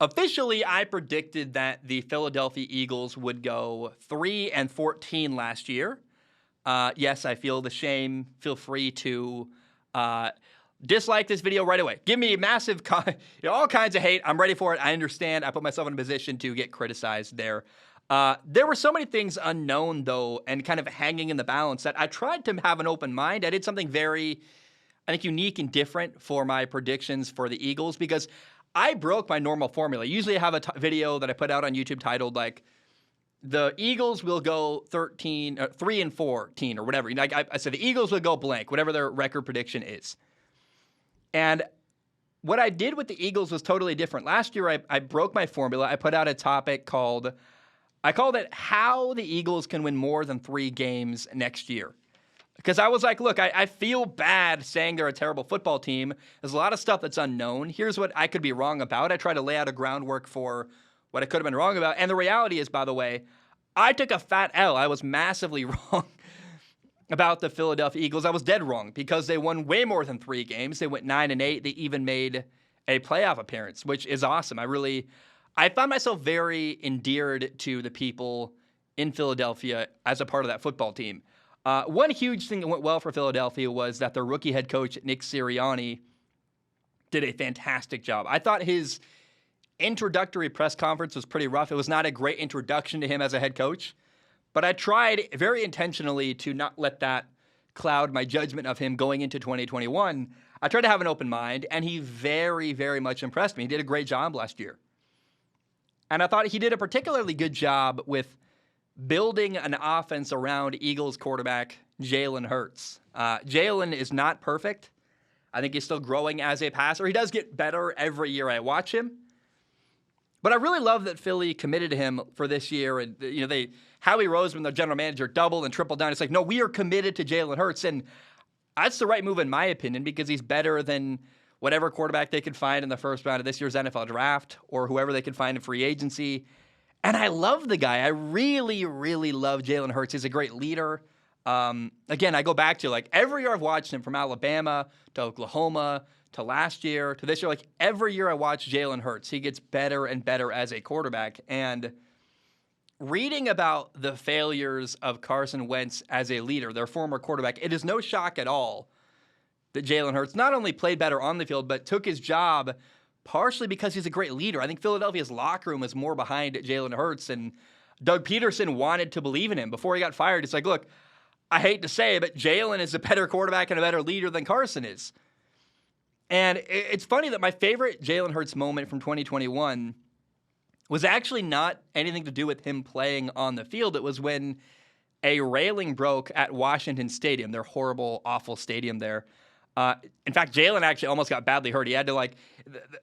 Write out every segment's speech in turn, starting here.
Officially, I predicted that the Philadelphia Eagles would go 3-14 last year. Yes, I feel the shame. Feel free to dislike this video right away. Give me massive, all kinds of hate. I'm ready for it. I understand. I put myself in a position to get criticized there. There were so many things unknown, though, and kind of hanging in the balance that I tried to have an open mind. I did something very, I think, unique and different for my predictions for the Eagles because I broke my normal formula. Usually I have a video that I put out on YouTube titled, like, the Eagles will go 3-14 or whatever. I said the Eagles will go blank, whatever their record prediction is. And what I did with the Eagles was totally different. Last year, I broke my formula. I put out a topic I called it How the Eagles Can Win More Than 3 Games Next Year. Because I was like, look, I feel bad saying they're a terrible football team. There's a lot of stuff that's unknown. Here's what I could be wrong about. I try to lay out a groundwork for what I could have been wrong about. And the reality is, by the way, I took a fat L. I was massively wrong about the Philadelphia Eagles. I was dead wrong because they won way more than 3 games. They went 9-8. They even made a playoff appearance, which is awesome. I found myself very endeared to the people in Philadelphia as a part of that football team. One huge thing that went well for Philadelphia was that their rookie head coach, Nick Sirianni, did a fantastic job. I thought his introductory press conference was pretty rough. It was not a great introduction to him as a head coach, but I tried very intentionally to not let that cloud my judgment of him going into 2021. I tried to have an open mind, and he very, very much impressed me. He did a great job last year. And I thought he did a particularly good job with building an offense around Eagles quarterback Jalen Hurts. Jalen is not perfect. I think he's still growing as a passer. He does get better every year I watch him. But I really love that Philly committed to him for this year. And Howie Roseman, the general manager, doubled and tripled down. It's like, no, we are committed to Jalen Hurts. And that's the right move in my opinion because he's better than whatever quarterback they could find in the first round of this year's NFL draft or whoever they could find in free agency. And I love the guy. I really, really love Jalen Hurts. He's a great leader. Again, I go back to, like, every year I've watched him from Alabama to Oklahoma to last year to this year. Like, every year I watch Jalen Hurts, he gets better and better as a quarterback. And reading about the failures of Carson Wentz as a leader, their former quarterback, it is no shock at all that Jalen Hurts not only played better on the field, but took his job partially because he's a great leader. I think Philadelphia's locker room is more behind Jalen Hurts, and Doug Peterson wanted to believe in him. Before he got fired, it's like, look, I hate to say it, but Jalen is a better quarterback and a better leader than Carson is. And it's funny that my favorite Jalen Hurts moment from 2021 was actually not anything to do with him playing on the field. It was when a railing broke at Washington Stadium, their horrible, awful stadium there. In fact, Jalen actually almost got badly hurt. He had to,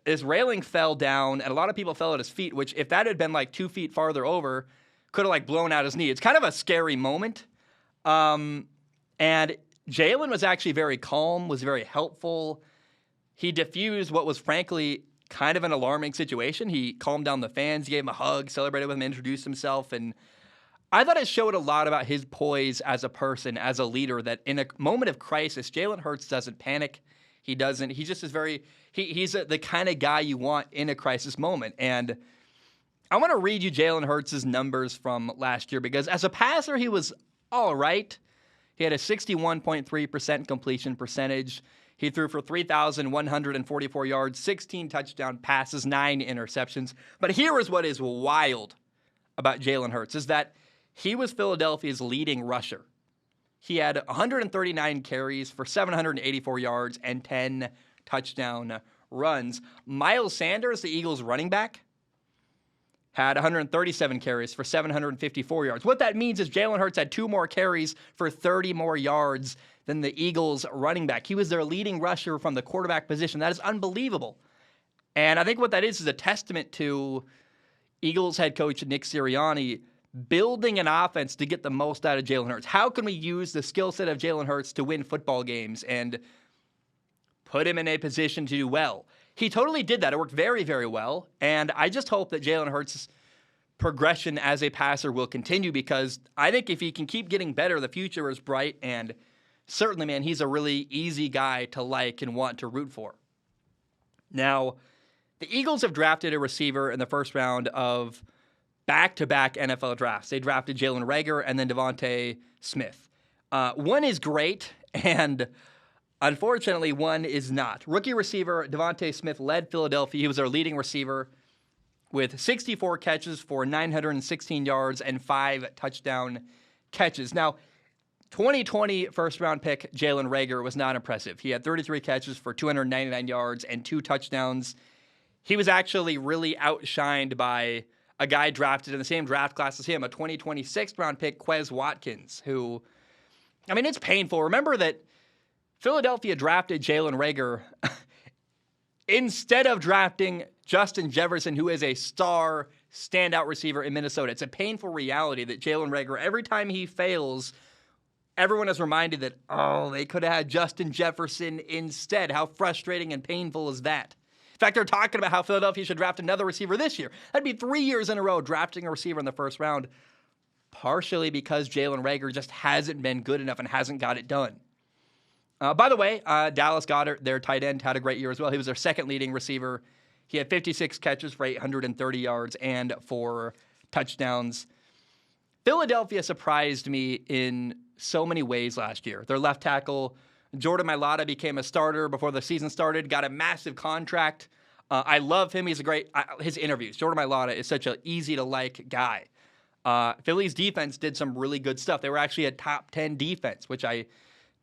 his railing fell down, and a lot of people fell at his feet, which if that had been 2 feet farther over, could have blown out his knee. It's kind of a scary moment. And Jalen was actually very calm, was very helpful. He diffused what was frankly kind of an alarming situation. He calmed down the fans, gave him a hug, celebrated with him, introduced himself, and I thought it showed a lot about his poise as a person, as a leader, that in a moment of crisis, Jalen Hurts doesn't panic. He doesn't. He just is very – he's the kind of guy you want in a crisis moment. And I want to read you Jalen Hurts' numbers from last year because as a passer, he was all right. He had a 61.3% completion percentage. He threw for 3,144 yards, 16 touchdown passes, 9 interceptions. But here is what is wild about Jalen Hurts is that he was Philadelphia's leading rusher. He had 139 carries for 784 yards and 10 touchdown runs. Miles Sanders, the Eagles running back, had 137 carries for 754 yards. What that means is Jalen Hurts had 2 more carries for 30 more yards than the Eagles running back. He was their leading rusher from the quarterback position. That is unbelievable. And I think what that is a testament to Eagles head coach Nick Sirianni building an offense to get the most out of Jalen Hurts. How can we use the skill set of Jalen Hurts to win football games and put him in a position to do well? He totally did that. It worked very, very well. And I just hope that Jalen Hurts' progression as a passer will continue because I think if he can keep getting better, the future is bright. And certainly, man, he's a really easy guy to like and want to root for. Now, The Eagles have drafted a receiver in the first round of back-to-back NFL drafts. They drafted Jalen Reagor and then Devontae Smith. One is great, and unfortunately, one is not. Rookie receiver Devontae Smith led Philadelphia. He was their leading receiver with 64 catches for 916 yards and 5 touchdown catches. Now, 2020 first-round pick Jalen Reagor was not impressive. He had 33 catches for 299 yards and 2 touchdowns. He was actually really outshined by a guy drafted in the same draft class as him, a 2020 6th-round pick, Quez Watkins, who, I mean, it's painful. Remember that Philadelphia drafted Jalen Reagor instead of drafting Justin Jefferson, who is a star standout receiver in Minnesota. It's a painful reality that Jalen Reagor, every time he fails, everyone is reminded that, oh, they could have had Justin Jefferson instead. How frustrating and painful is that? In fact, they're talking about how Philadelphia should draft another receiver this year. That'd be 3 years in a row drafting a receiver in the first round, partially because Jalen Reagor just hasn't been good enough and hasn't got it done. By the way, Dallas Goedert, their tight end, had a great year as well. He was their second leading receiver. He had 56 catches for 830 yards and 4 touchdowns. Philadelphia surprised me in so many ways last year. Their left tackle, Jordan Mailata, became a starter before the season started, got a massive contract. I love him. He's a great, his interviews. Jordan Mailata is such an easy-to-like guy. Philly's defense did some really good stuff. They were actually a top 10 defense, which I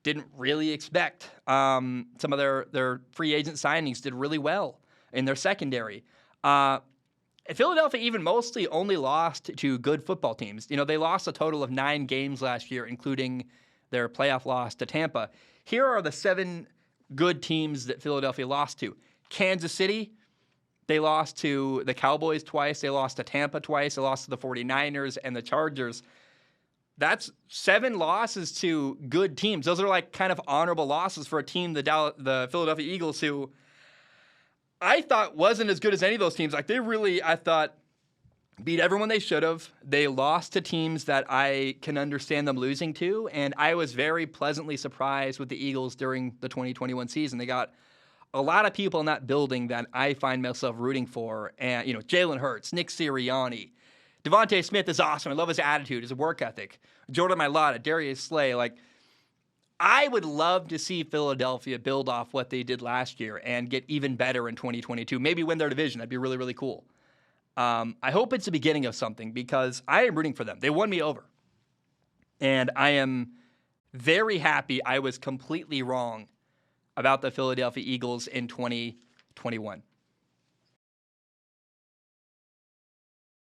didn't really expect. Some of their free agent signings did really well in their secondary. Philadelphia even mostly only lost to good football teams. You know, they lost a total of 9 games last year, including their playoff loss to Tampa. Here are the 7 good teams that Philadelphia lost to. Kansas City, they lost to the Cowboys twice. They lost to Tampa twice. They lost to the 49ers and the Chargers. That's 7 losses to good teams. Those are like kind of honorable losses for a team, the Philadelphia Eagles, who I thought wasn't as good as any of those teams. Like, they really, I thought, beat everyone they should have. They lost to teams that I can understand them losing to, and I was very pleasantly surprised with the Eagles during the 2021 season. They got a lot of people in that building that I find myself rooting for, and, you know, Jalen Hurts, Nick Sirianni, Devontae Smith is awesome. I love his attitude, his work ethic. Jordan Mailata, Darius Slay, like, I would love to see Philadelphia build off what they did last year and get even better in 2022. Maybe win their division. That'd be really, really cool. I hope it's the beginning of something because I am rooting for them. They won me over. And I am very happy I was completely wrong about the Philadelphia Eagles in 2021.